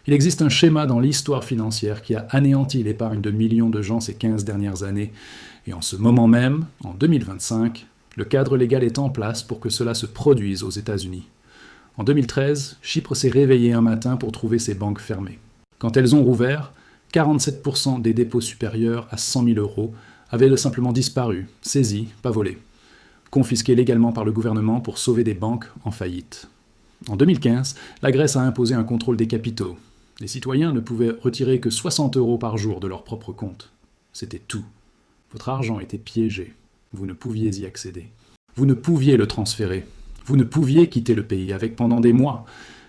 Il existe un schéma dans l'histoire financière qui a anéanti l'épargne de millions de gens ces 15 dernières années. Et en ce moment même, en 2025, le cadre légal est en place pour que cela se produise aux États-Unis. En 2013, Chypre s'est réveillé un matin pour trouver ses banques fermées. Quand elles ont rouvert, 47% des dépôts supérieurs à 100 000 € avaient simplement disparu, saisis, pas volés, confisqués légalement par le gouvernement pour sauver des banques en faillite. En 2015, la Grèce a imposé un contrôle des capitaux. Les citoyens ne pouvaient retirer que 60 € par jour de leur propre compte. C'était tout. Votre argent était piégé. Vous ne pouviez y accéder. Vous ne pouviez le transférer. Vous ne pouviez quitter le pays avec pendant des mois.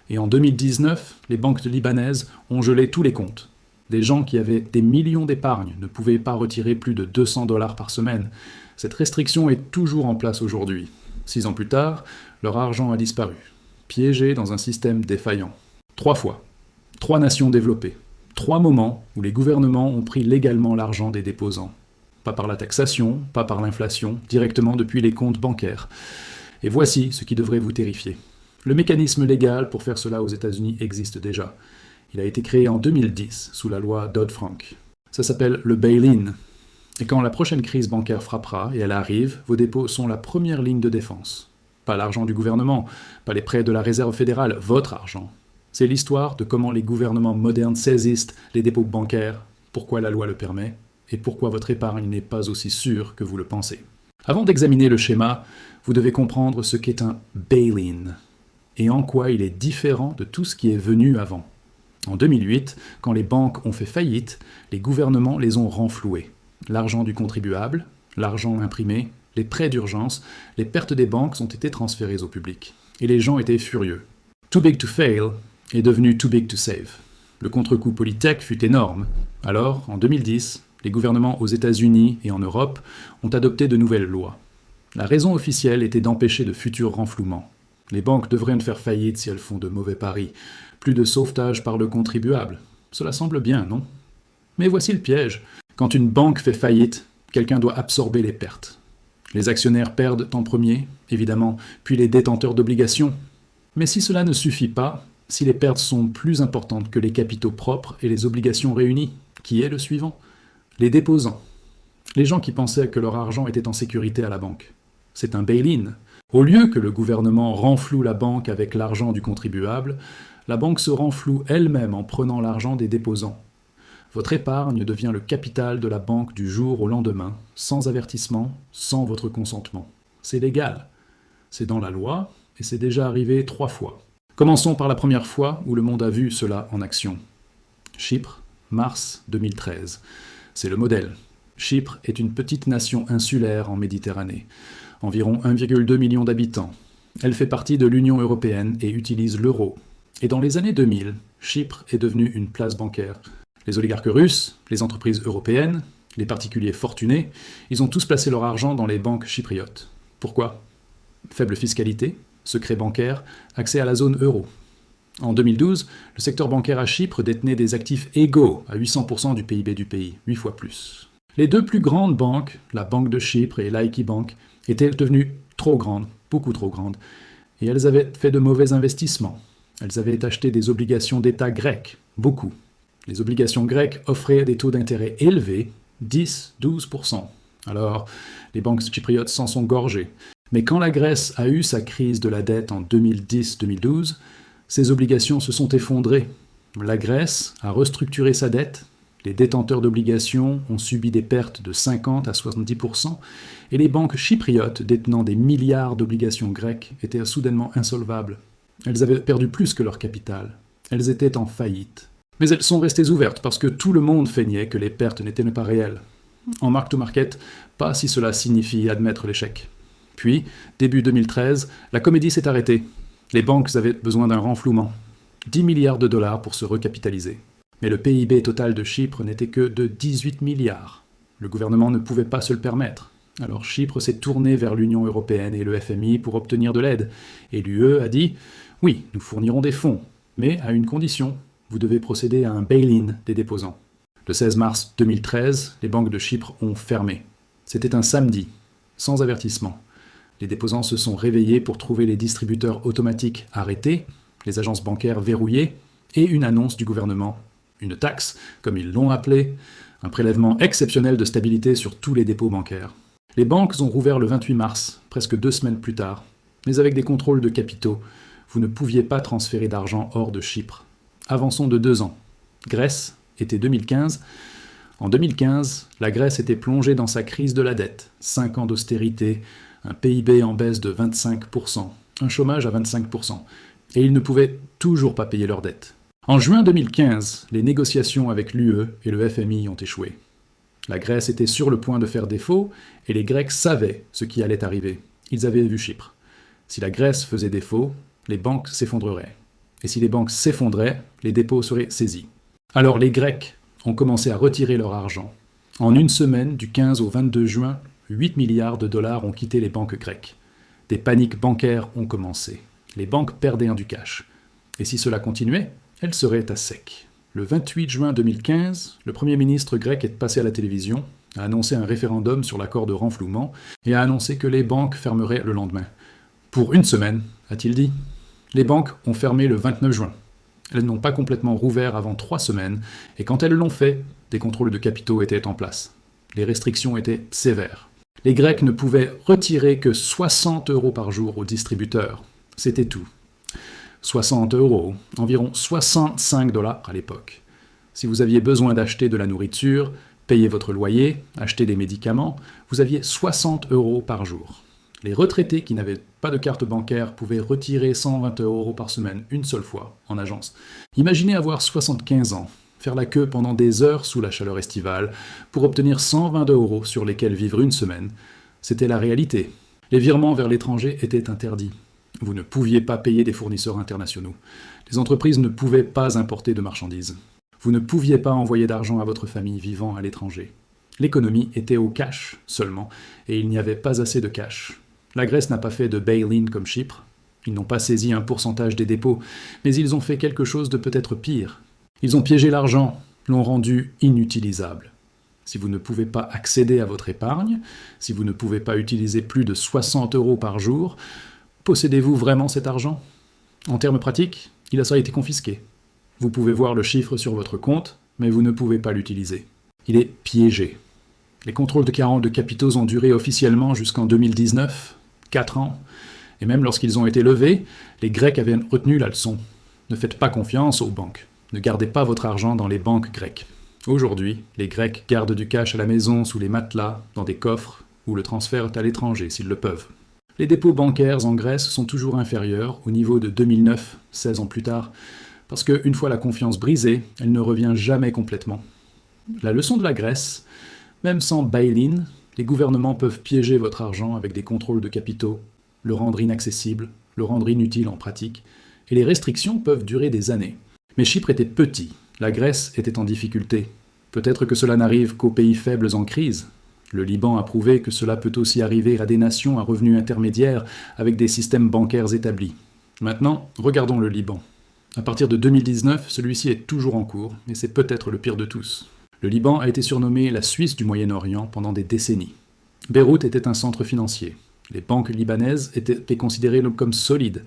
Et en 2019, les banques libanaises ont gelé tous les comptes. Des gens qui avaient des millions d'épargne ne pouvaient pas retirer plus de 200 $ par semaine. Cette restriction est toujours en place aujourd'hui. 6 ans plus tard, leur argent a disparu, piégé dans un système défaillant. 3 fois. 3 nations développées. 3 moments où les gouvernements ont pris légalement l'argent des déposants. Pas par la taxation, pas par l'inflation, directement depuis les comptes bancaires. Et voici ce qui devrait vous terrifier. Le mécanisme légal pour faire cela aux États-Unis existe déjà. Il a été créé en 2010 sous la loi Dodd-Frank. Ça s'appelle le bail-in. Et quand la prochaine crise bancaire frappera, et elle arrive, vos dépôts sont la première ligne de défense. Pas l'argent du gouvernement, pas les prêts de la Réserve fédérale, votre argent. C'est l'histoire de comment les gouvernements modernes saisissent les dépôts bancaires, pourquoi la loi le permet, et pourquoi votre épargne n'est pas aussi sûre que vous le pensez. Avant d'examiner le schéma, vous devez comprendre ce qu'est un bail-in, et en quoi il est différent de tout ce qui est venu avant. En 2008, quand les banques ont fait faillite, les gouvernements les ont renflouées. L'argent du contribuable, l'argent imprimé, les prêts d'urgence, les pertes des banques ont été transférées au public. Et les gens étaient furieux. Too big to fail est devenu too big to save. Le contre-coup Polytech fut énorme. Alors, en 2010, les gouvernements aux États-Unis et en Europe ont adopté de nouvelles lois. La raison officielle était d'empêcher de futurs renflouements. Les banques devraient ne faire faillite si elles font de mauvais paris. Plus de sauvetage par le contribuable. Cela semble bien, non? Mais voici le piège. Quand une banque fait faillite, quelqu'un doit absorber les pertes. Les actionnaires perdent en premier, évidemment, puis les détenteurs d'obligations. Mais si cela ne suffit pas, si les pertes sont plus importantes que les capitaux propres et les obligations réunies, qui est le suivant? Les déposants. Les gens qui pensaient que leur argent était en sécurité à la banque. C'est un bail-in. Au lieu que le gouvernement renfloue la banque avec l'argent du contribuable, la banque se renfloue elle-même en prenant l'argent des déposants. Votre épargne devient le capital de la banque du jour au lendemain, sans avertissement, sans votre consentement. C'est légal. C'est dans la loi, et c'est déjà arrivé 3 fois. Commençons par la première fois où le monde a vu cela en action. Chypre, mars 2013. C'est le modèle. Chypre est une petite nation insulaire en Méditerranée. Environ 1,2 million d'habitants. Elle fait partie de l'Union européenne et utilise l'euro. Et dans les années 2000, Chypre est devenue une place bancaire. Les oligarques russes, les entreprises européennes, les particuliers fortunés, ils ont tous placé leur argent dans les banques chypriotes. Pourquoi? Faible fiscalité, secret bancaire, accès à la zone euro. En 2012, le secteur bancaire à Chypre détenait des actifs égaux à 800% du PIB du pays, 8 fois plus. Les 2 plus grandes banques, la Banque de Chypre et Laiki Bank, étaient devenues trop grandes, beaucoup trop grandes, et elles avaient fait de mauvais investissements. Elles avaient acheté des obligations d'État grecques, beaucoup. Les obligations grecques offraient des taux d'intérêt élevés, 10-12%. Alors, les banques chypriotes s'en sont gorgées. Mais quand la Grèce a eu sa crise de la dette en 2010-2012, ses obligations se sont effondrées. La Grèce a restructuré sa dette, les détenteurs d'obligations ont subi des pertes de 50 à 70%, et les banques chypriotes détenant des milliards d'obligations grecques étaient soudainement insolvables. Elles avaient perdu plus que leur capital. Elles étaient en faillite. Mais elles sont restées ouvertes parce que tout le monde feignait que les pertes n'étaient pas réelles. En mark-to-market, pas si cela signifie admettre l'échec. Puis, début 2013, la comédie s'est arrêtée. Les banques avaient besoin d'un renflouement. 10 milliards de dollars pour se recapitaliser. Mais le PIB total de Chypre n'était que de 18 milliards. Le gouvernement ne pouvait pas se le permettre. Alors Chypre s'est tourné vers l'Union européenne et le FMI pour obtenir de l'aide. Et l'UE a dit « Oui, nous fournirons des fonds, mais à une condition. Vous devez procéder à un bail-in des déposants. » Le 16 mars 2013, les banques de Chypre ont fermé. C'était un samedi, sans avertissement. Les déposants se sont réveillés pour trouver les distributeurs automatiques arrêtés, les agences bancaires verrouillées, et une annonce du gouvernement, une taxe, comme ils l'ont appelé, un prélèvement exceptionnel de stabilité sur tous les dépôts bancaires. Les banques ont rouvert le 28 mars, presque 2 semaines plus tard, mais avec des contrôles de capitaux, vous ne pouviez pas transférer d'argent hors de Chypre. Avançons de 2 ans. Grèce, été 2015. En 2015, la Grèce était plongée dans sa crise de la dette, 5 ans d'austérité, un PIB en baisse de 25%, un chômage à 25%, et ils ne pouvaient toujours pas payer leurs dettes. En juin 2015, les négociations avec l'UE et le FMI ont échoué. La Grèce était sur le point de faire défaut, et les Grecs savaient ce qui allait arriver. Ils avaient vu Chypre. Si la Grèce faisait défaut, les banques s'effondreraient. Et si les banques s'effondraient, les dépôts seraient saisis. Alors les Grecs ont commencé à retirer leur argent. En une semaine, du 15 au 22 juin, 8 milliards de dollars ont quitté les banques grecques. Des paniques bancaires ont commencé. Les banques perdaient du cash. Et si cela continuait, elles seraient à sec. Le 28 juin 2015, le Premier ministre grec est passé à la télévision, a annoncé un référendum sur l'accord de renflouement et a annoncé que les banques fermeraient le lendemain. Pour une semaine, a-t-il dit. Les banques ont fermé le 29 juin. Elles n'ont pas complètement rouvert avant 3 semaines, et quand elles l'ont fait, des contrôles de capitaux étaient en place. Les restrictions étaient sévères. Les Grecs ne pouvaient retirer que 60 € par jour aux distributeurs. C'était tout. 60 €, environ 65 $ à l'époque. Si vous aviez besoin d'acheter de la nourriture, payer votre loyer, acheter des médicaments, vous aviez 60 € par jour. Les retraités qui n'avaient pas de carte bancaire pouvaient retirer 120 € par semaine une seule fois en agence. Imaginez avoir 75 ans, faire la queue pendant des heures sous la chaleur estivale pour obtenir 120 € sur lesquels vivre une semaine. C'était la réalité. Les virements vers l'étranger étaient interdits. Vous ne pouviez pas payer des fournisseurs internationaux. Les entreprises ne pouvaient pas importer de marchandises. Vous ne pouviez pas envoyer d'argent à votre famille vivant à l'étranger. L'économie était au cash seulement, et il n'y avait pas assez de cash. La Grèce n'a pas fait de bail-in comme Chypre. Ils n'ont pas saisi un pourcentage des dépôts, mais ils ont fait quelque chose de peut-être pire. Ils ont piégé l'argent, l'ont rendu inutilisable. Si vous ne pouvez pas accéder à votre épargne, si vous ne pouvez pas utiliser plus de 60 € par jour, possédez-vous vraiment cet argent? En termes pratiques, il a été confisqué. Vous pouvez voir le chiffre sur votre compte, mais vous ne pouvez pas l'utiliser. Il est piégé. Les contrôles de capitaux ont duré officiellement jusqu'en 2019, 4 ans, et même lorsqu'ils ont été levés, les Grecs avaient retenu la leçon. Ne faites pas confiance aux banques. Ne gardez pas votre argent dans les banques grecques. Aujourd'hui, les Grecs gardent du cash à la maison, sous les matelas, dans des coffres, ou le transfèrent à l'étranger s'ils le peuvent. Les dépôts bancaires en Grèce sont toujours inférieurs au niveau de 2009, 16 ans plus tard, parce qu'une fois la confiance brisée, elle ne revient jamais complètement. La leçon de la Grèce, même sans bail-in, les gouvernements peuvent piéger votre argent avec des contrôles de capitaux, le rendre inaccessible, le rendre inutile en pratique, et les restrictions peuvent durer des années. Mais Chypre était petit, la Grèce était en difficulté. Peut-être que cela n'arrive qu'aux pays faibles en crise. Le Liban a prouvé que cela peut aussi arriver à des nations à revenus intermédiaires avec des systèmes bancaires établis. Maintenant, regardons le Liban. À partir de 2019, celui-ci est toujours en cours, et c'est peut-être le pire de tous. Le Liban a été surnommé la Suisse du Moyen-Orient pendant des décennies. Beyrouth était un centre financier. Les banques libanaises étaient considérées comme solides.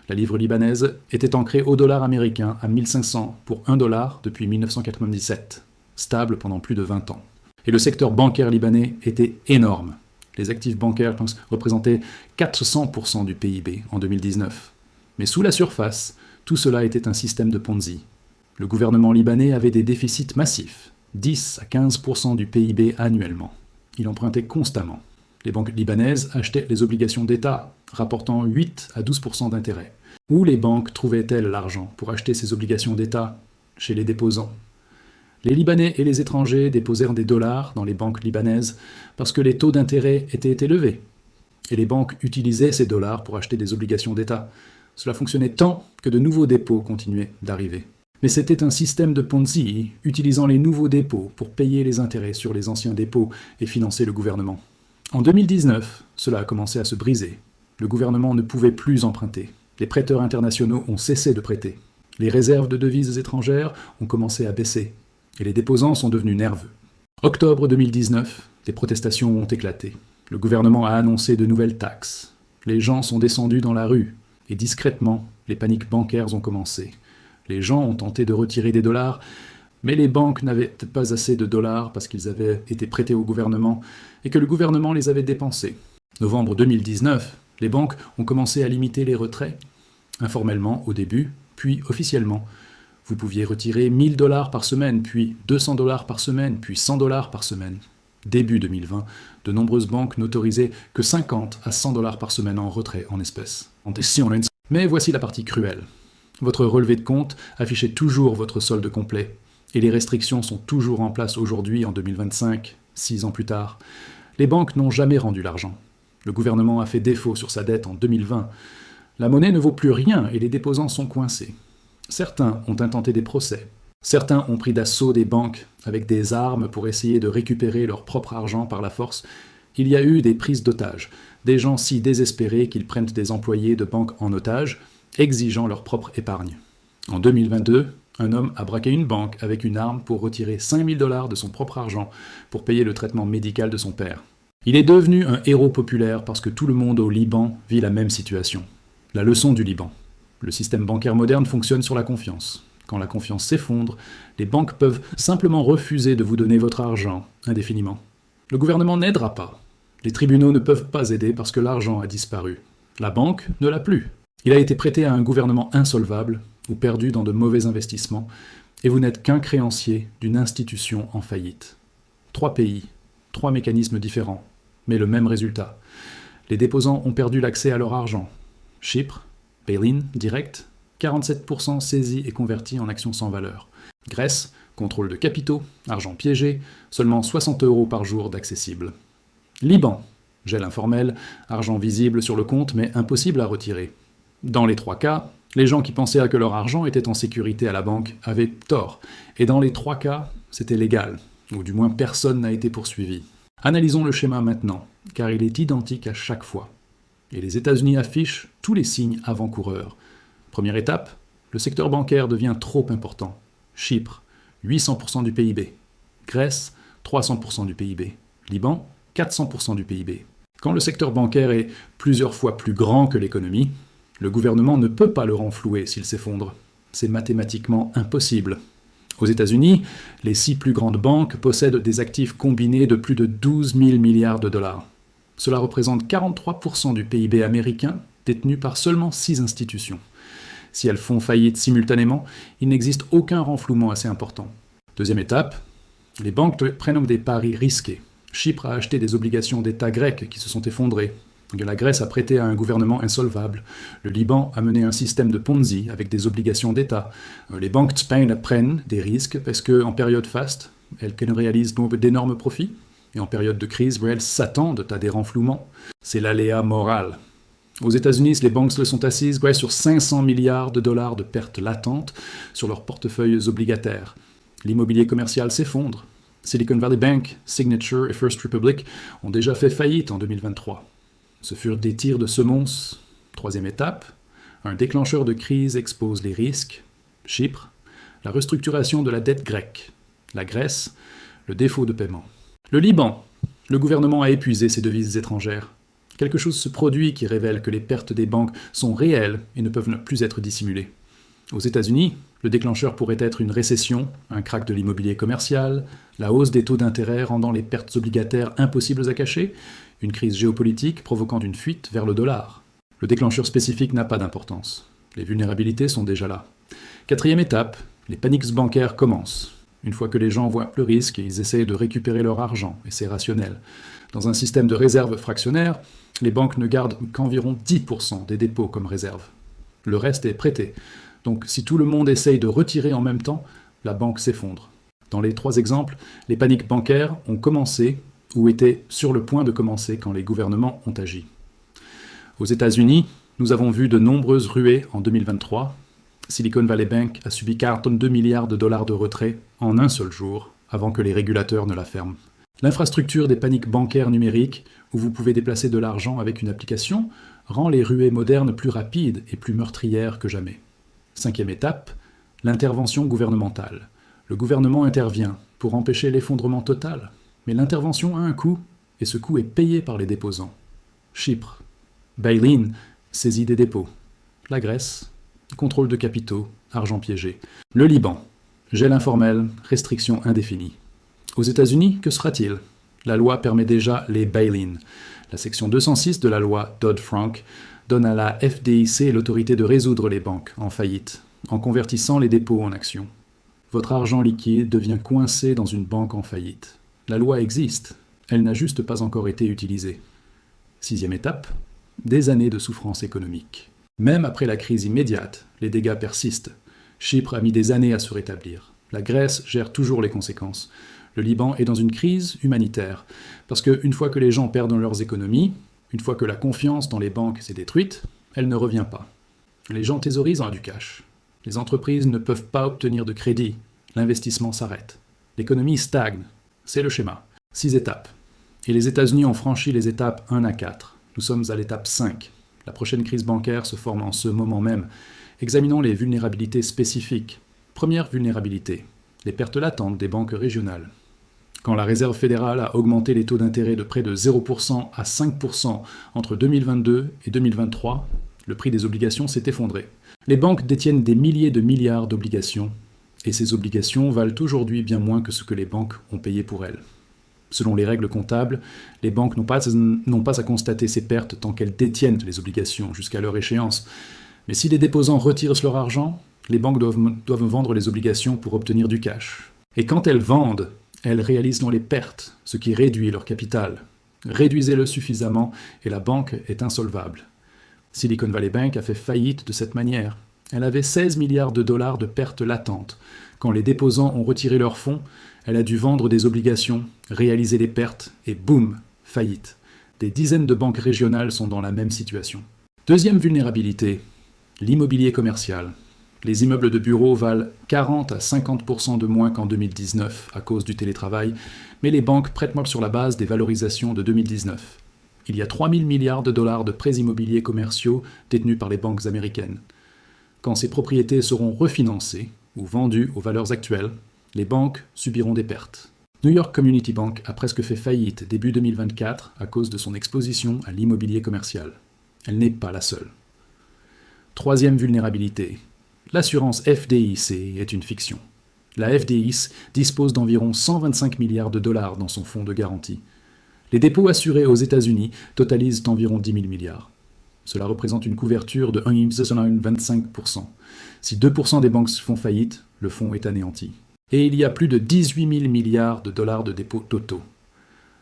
La livre libanaise était ancrée au dollar américain à 1500 pour 1 $ depuis 1997, stable pendant plus de 20 ans. Et le secteur bancaire libanais était énorme. Les actifs bancaires représentaient 400% du PIB en 2019. Mais sous la surface, tout cela était un système de Ponzi. Le gouvernement libanais avait des déficits massifs, 10 à 15% du PIB annuellement. Il empruntait constamment. Les banques libanaises achetaient les obligations d'État, rapportant 8 à 12% d'intérêt. Où les banques trouvaient-elles l'argent pour acheter ces obligations d'État? Chez les déposants. Les Libanais et les étrangers déposèrent des dollars dans les banques libanaises parce que les taux d'intérêt étaient élevés. Et les banques utilisaient ces dollars pour acheter des obligations d'État. Cela fonctionnait tant que de nouveaux dépôts continuaient d'arriver. Mais c'était un système de Ponzi, utilisant les nouveaux dépôts pour payer les intérêts sur les anciens dépôts et financer le gouvernement. En 2019, cela a commencé à se briser. Le gouvernement ne pouvait plus emprunter. Les prêteurs internationaux ont cessé de prêter. Les réserves de devises étrangères ont commencé à baisser. Et les déposants sont devenus nerveux. Octobre 2019, des protestations ont éclaté. Le gouvernement a annoncé de nouvelles taxes. Les gens sont descendus dans la rue. Et discrètement, les paniques bancaires ont commencé. Les gens ont tenté de retirer des dollars, mais les banques n'avaient pas assez de dollars parce qu'ils avaient été prêtés au gouvernement et que le gouvernement les avait dépensés. Novembre 2019, les banques ont commencé à limiter les retraits, informellement au début, puis officiellement. Vous pouviez retirer 1000 dollars par semaine, puis 200 dollars par semaine, puis 100 dollars par semaine. Début 2020, de nombreuses banques n'autorisaient que 50 à 100 dollars par semaine en retrait en espèces. Mais voici la partie cruelle. Votre relevé de compte affichait toujours votre solde complet, et les restrictions sont toujours en place aujourd'hui en 2025, 6 ans plus tard. Les banques n'ont jamais rendu l'argent. Le gouvernement a fait défaut sur sa dette en 2020. La monnaie ne vaut plus rien et les déposants sont coincés. Certains ont intenté des procès. Certains ont pris d'assaut des banques avec des armes pour essayer de récupérer leur propre argent par la force. Il y a eu des prises d'otages, des gens si désespérés qu'ils prennent des employés de banques en otage, exigeant leur propre épargne. En 2022, un homme a braqué une banque avec une arme pour retirer 5000 dollars de son propre argent pour payer le traitement médical de son père. Il est devenu un héros populaire parce que tout le monde au Liban vit la même situation. La leçon du Liban. Le système bancaire moderne fonctionne sur la confiance. Quand la confiance s'effondre, les banques peuvent simplement refuser de vous donner votre argent indéfiniment. Le gouvernement n'aidera pas. Les tribunaux ne peuvent pas aider parce que l'argent a disparu. La banque ne l'a plus. Il a été prêté à un gouvernement insolvable ou perdu dans de mauvais investissements, et vous n'êtes qu'un créancier d'une institution en faillite. 3 pays, 3 mécanismes différents, mais le même résultat. Les déposants ont perdu l'accès à leur argent. Chypre, bail-in direct, 47% saisis et convertis en actions sans valeur. Grèce, contrôle de capitaux, argent piégé, seulement 60 € par jour d'accessible. Liban, gel informel, argent visible sur le compte mais impossible à retirer. Dans les 3 cas, les gens qui pensaient que leur argent était en sécurité à la banque avaient tort, et dans les 3 cas, c'était légal, ou du moins personne n'a été poursuivi. Analysons le schéma maintenant, car il est identique à chaque fois. Et les États-Unis affichent tous les signes avant-coureurs. Première étape, le secteur bancaire devient trop important. Chypre, 800% du PIB. Grèce, 300% du PIB. Liban, 400% du PIB. Quand le secteur bancaire est plusieurs fois plus grand que l'économie, le gouvernement ne peut pas le renflouer s'il s'effondre. C'est mathématiquement impossible. Aux États-Unis, les 6 plus grandes banques possèdent des actifs combinés de plus de 12 000 milliards de dollars. Cela représente 43% du PIB américain, détenu par seulement 6 institutions. Si elles font faillite simultanément, il n'existe aucun renflouement assez important. Deuxième étape, les banques prennent des paris risqués. Chypre a acheté des obligations d'État grecs qui se sont effondrées. La Grèce a prêté à un gouvernement insolvable. Le Liban a mené un système de Ponzi avec des obligations d'État. Les banques d'Espagne prennent des risques parce qu'en période faste, elles réalisent d'énormes profits. Et en période de crise, elles s'attendent à des renflouements. C'est l'aléa moral. Aux États-Unis, les banques se sont assises sur 500 milliards de dollars de pertes latentes sur leurs portefeuilles obligataires. L'immobilier commercial s'effondre. Silicon Valley Bank, Signature et First Republic ont déjà fait faillite en 2023. Ce furent des tirs de semonce. Troisième étape, un déclencheur de crise expose les risques. Chypre, la restructuration de la dette grecque. La Grèce, le défaut de paiement. Le Liban, le gouvernement a épuisé ses devises étrangères. Quelque chose se produit qui révèle que les pertes des banques sont réelles et ne peuvent plus être dissimulées. Aux États-Unis, le déclencheur pourrait être une récession, un krach de l'immobilier commercial, la hausse des taux d'intérêt rendant les pertes obligataires impossibles à cacher, une crise géopolitique provoquant une fuite vers le dollar. Le déclencheur spécifique n'a pas d'importance. Les vulnérabilités sont déjà là. Quatrième étape, les paniques bancaires commencent. Une fois que les gens voient le risque, ils essayent de récupérer leur argent, et c'est rationnel. Dans un système de réserve fractionnaire, les banques ne gardent qu'environ 10% des dépôts comme réserve. Le reste est prêté. Donc si tout le monde essaye de retirer en même temps, la banque s'effondre. Dans les 3 exemples, les paniques bancaires ont commencé ou étaient sur le point de commencer quand les gouvernements ont agi. Aux États-Unis, nous avons vu de nombreuses ruées en 2023. Silicon Valley Bank a subi 42 milliards de dollars de retrait en un seul jour, avant que les régulateurs ne la ferment. L'infrastructure des paniques bancaires numériques, où vous pouvez déplacer de l'argent avec une application, rend les ruées modernes plus rapides et plus meurtrières que jamais. 5e étape, l'intervention gouvernementale. Le gouvernement intervient pour empêcher l'effondrement total, mais l'intervention a un coût, et ce coût est payé par les déposants. Chypre, bail-in, saisie des dépôts. La Grèce, contrôle de capitaux, argent piégé. Le Liban. Gel informel, restriction indéfinie. Aux États-Unis, que sera-t-il? La loi permet déjà les bail-in. La section 206 de la loi Dodd-Frank donne à la FDIC l'autorité de résoudre les banques en faillite, en convertissant les dépôts en actions. Votre argent liquide devient coincé dans une banque en faillite. La loi existe, elle n'a juste pas encore été utilisée. 6e étape, des années de souffrance économique. Même après la crise immédiate, les dégâts persistent. Chypre a mis des années à se rétablir. La Grèce gère toujours les conséquences. Le Liban est dans une crise humanitaire, parce qu'une fois que les gens perdent leurs économies, une fois que la confiance dans les banques s'est détruite, elle ne revient pas. Les gens thésaurisent du cash. Les entreprises ne peuvent pas obtenir de crédit. L'investissement s'arrête. L'économie stagne. C'est le schéma. 6 étapes. Et les États-Unis ont franchi les étapes 1 à 4. Nous sommes à l'étape 5. La prochaine crise bancaire se forme en ce moment même. Examinons les vulnérabilités spécifiques. Première vulnérabilité, les pertes latentes des banques régionales. Quand la Réserve fédérale a augmenté les taux d'intérêt de près de 0% à 5% entre 2022 et 2023, le prix des obligations s'est effondré. Les banques détiennent des milliers de milliards d'obligations, et ces obligations valent aujourd'hui bien moins que ce que les banques ont payé pour elles. Selon les règles comptables, les banques n'ont pas à constater ces pertes tant qu'elles détiennent les obligations jusqu'à leur échéance. Mais si les déposants retirent leur argent, les banques doivent vendre les obligations pour obtenir du cash. Et quand elles vendent, elles réalisent les pertes, ce qui réduit leur capital. Réduisez-le suffisamment et la banque est insolvable. Silicon Valley Bank a fait faillite de cette manière. Elle avait 16 milliards de dollars de pertes latentes. Quand les déposants ont retiré leurs fonds, elle a dû vendre des obligations, réaliser des pertes et boum, faillite. Des dizaines de banques régionales sont dans la même situation. Deuxième vulnérabilité, l'immobilier commercial. Les immeubles de bureaux valent 40 à 50% de moins qu'en 2019 à cause du télétravail, mais les banques prêtent molle sur la base des valorisations de 2019. Il y a 3 000 milliards de dollars de prêts immobiliers commerciaux détenus par les banques américaines. Quand ces propriétés seront refinancées ou vendues aux valeurs actuelles, les banques subiront des pertes. New York Community Bank a presque fait faillite début 2024 à cause de son exposition à l'immobilier commercial. Elle n'est pas la seule. Troisième vulnérabilité. L'assurance FDIC est une fiction. La FDIC dispose d'environ 125 milliards de dollars dans son fonds de garantie. Les dépôts assurés aux États-Unis totalisent environ 10 000 milliards. Cela représente une couverture de 1,25%. Si 2% des banques font faillite, le fonds est anéanti. Et il y a plus de 18 000 milliards de dollars de dépôts totaux.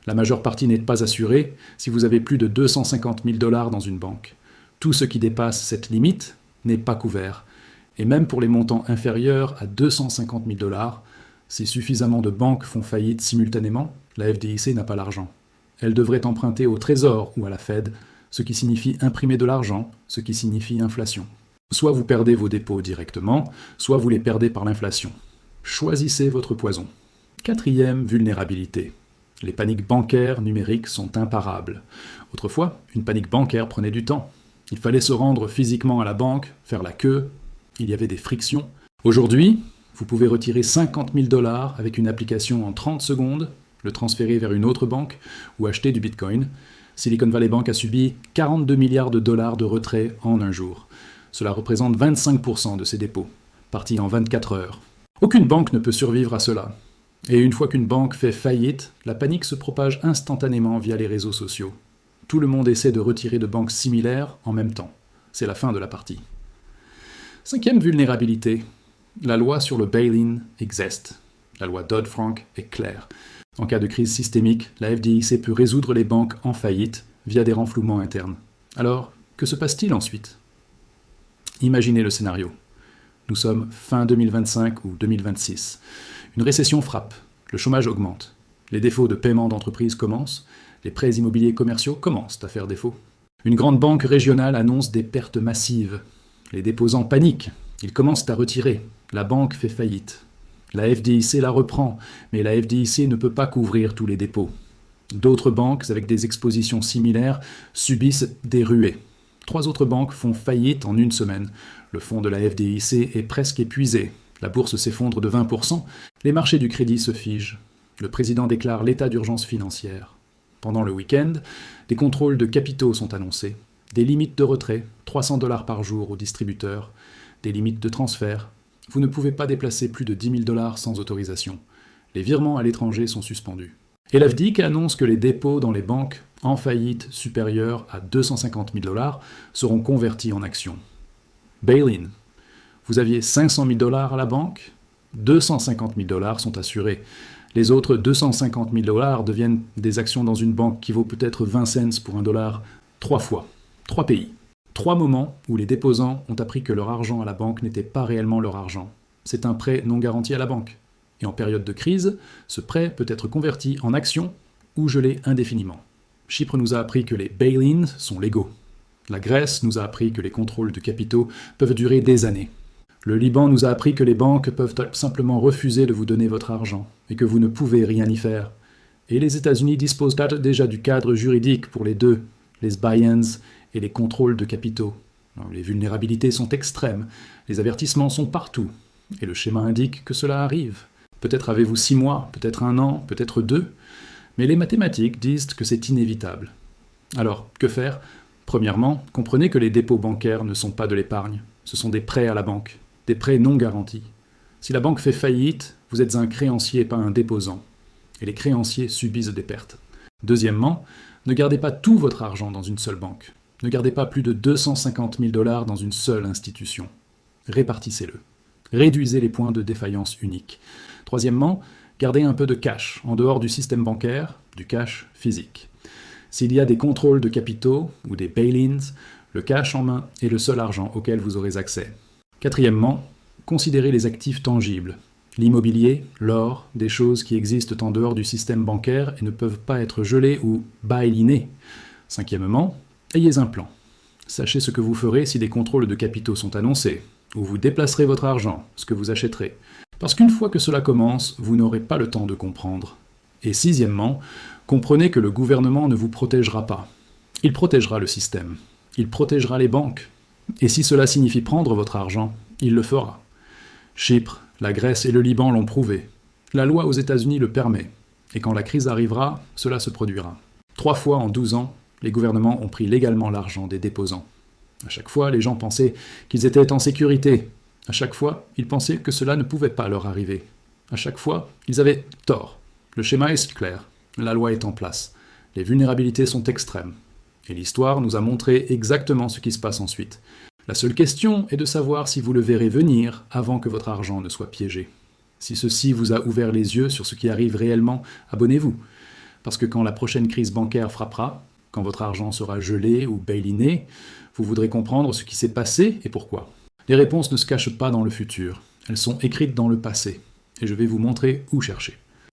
La majeure partie n'est pas assurée si vous avez plus de 250 000 dollars dans une banque. Tout ce qui dépasse cette limite n'est pas couvert. Et même pour les montants inférieurs à 250 000 dollars, si suffisamment de banques font faillite simultanément, la FDIC n'a pas l'argent. Elle devrait emprunter au Trésor ou à la Fed, ce qui signifie imprimer de l'argent, ce qui signifie inflation. Soit vous perdez vos dépôts directement, soit vous les perdez par l'inflation. Choisissez votre poison. Quatrième vulnérabilité. Les paniques bancaires numériques sont imparables. Autrefois, une panique bancaire prenait du temps. Il fallait se rendre physiquement à la banque, faire la queue, il y avait des frictions. Aujourd'hui, vous pouvez retirer 50 000 dollars avec une application en 30 secondes, le transférer vers une autre banque ou acheter du Bitcoin. Silicon Valley Bank a subi 42 milliards de dollars de retrait en un jour. Cela représente 25% de ses dépôts, partis en 24 heures. Aucune banque ne peut survivre à cela. Et une fois qu'une banque fait faillite, la panique se propage instantanément via les réseaux sociaux. Tout le monde essaie de retirer de banques similaires en même temps. C'est la fin de la partie. Cinquième vulnérabilité. La loi sur le bail-in existe. La loi Dodd-Frank est claire. En cas de crise systémique, la FDIC peut résoudre les banques en faillite via des renflouements internes. Alors, que se passe-t-il ensuite? Imaginez le scénario. Nous sommes fin 2025 ou 2026. Une récession frappe, le chômage augmente, les défauts de paiement d'entreprises commencent, les prêts immobiliers commerciaux commencent à faire défaut. Une grande banque régionale annonce des pertes massives. Les déposants paniquent, ils commencent à retirer. La banque fait faillite. La FDIC la reprend, mais la FDIC ne peut pas couvrir tous les dépôts. D'autres banques avec des expositions similaires subissent des ruées. 3 autres banques font faillite en une semaine. Le fonds de la FDIC est presque épuisé. La bourse s'effondre de 20%. Les marchés du crédit se figent. Le président déclare l'état d'urgence financière. Pendant le week-end, des contrôles de capitaux sont annoncés. Des limites de retrait, 300 $ par jour aux distributeurs. Des limites de transfert, vous ne pouvez pas déplacer plus de 10 000 $ sans autorisation. Les virements à l'étranger sont suspendus. Et la FDIC annonce que les dépôts dans les banques en faillite supérieurs à 250 000 $ seront convertis en actions. Bail-in. Vous aviez 500 000 $ à la banque, 250 000 $ sont assurés. Les autres 250 000 $ deviennent des actions dans une banque qui vaut peut-être 20 cents pour $1, 3 fois, 3 pays. 3 moments où les déposants ont appris que leur argent à la banque n'était pas réellement leur argent. C'est un prêt non garanti à la banque. Et en période de crise, ce prêt peut être converti en action ou gelé indéfiniment. Chypre nous a appris que les bail-ins sont légaux. La Grèce nous a appris que les contrôles de capitaux peuvent durer des années. Le Liban nous a appris que les banques peuvent simplement refuser de vous donner votre argent et que vous ne pouvez rien y faire. Et les États-Unis disposent déjà du cadre juridique pour les deux, les buy-ins et les contrôles de capitaux. Alors, les vulnérabilités sont extrêmes, les avertissements sont partout, et le schéma indique que cela arrive. Peut-être avez-vous 6 mois, peut-être 1 an, peut-être 2, mais les mathématiques disent que c'est inévitable. Alors, que faire ? Premièrement, comprenez que les dépôts bancaires ne sont pas de l'épargne, ce sont des prêts à la banque, des prêts non garantis. Si la banque fait faillite, vous êtes un créancier, pas un déposant, et les créanciers subissent des pertes. Deuxièmement, ne gardez pas tout votre argent dans une seule banque. Ne gardez pas plus de 250 000 $ dans une seule institution. Répartissez-le. Réduisez les points de défaillance uniques. Troisièmement, gardez un peu de cash en dehors du système bancaire, du cash physique. S'il y a des contrôles de capitaux ou des bail-ins, le cash en main est le seul argent auquel vous aurez accès. Quatrièmement, considérez les actifs tangibles. L'immobilier, l'or, des choses qui existent en dehors du système bancaire et ne peuvent pas être gelées ou bail-inées. Cinquièmement, ayez un plan. Sachez ce que vous ferez si des contrôles de capitaux sont annoncés, où vous déplacerez votre argent, ce que vous achèterez. Parce qu'une fois que cela commence, vous n'aurez pas le temps de comprendre. Et sixièmement, comprenez que le gouvernement ne vous protégera pas. Il protégera le système. Il protégera les banques. Et si cela signifie prendre votre argent, il le fera. Chypre, la Grèce et le Liban l'ont prouvé. La loi aux États-Unis le permet. Et quand la crise arrivera, cela se produira. 3 fois en 12 ans, les gouvernements ont pris légalement l'argent des déposants. À chaque fois, les gens pensaient qu'ils étaient en sécurité. À chaque fois, ils pensaient que cela ne pouvait pas leur arriver. À chaque fois, ils avaient tort. Le schéma est clair. La loi est en place. Les vulnérabilités sont extrêmes. Et l'histoire nous a montré exactement ce qui se passe ensuite. La seule question est de savoir si vous le verrez venir avant que votre argent ne soit piégé. Si ceci vous a ouvert les yeux sur ce qui arrive réellement, abonnez-vous. Parce que quand la prochaine crise bancaire frappera, quand votre argent sera gelé ou bail-iné, vous voudrez comprendre ce qui s'est passé et pourquoi. Les réponses ne se cachent pas dans le futur, elles sont écrites dans le passé, et je vais vous montrer où chercher.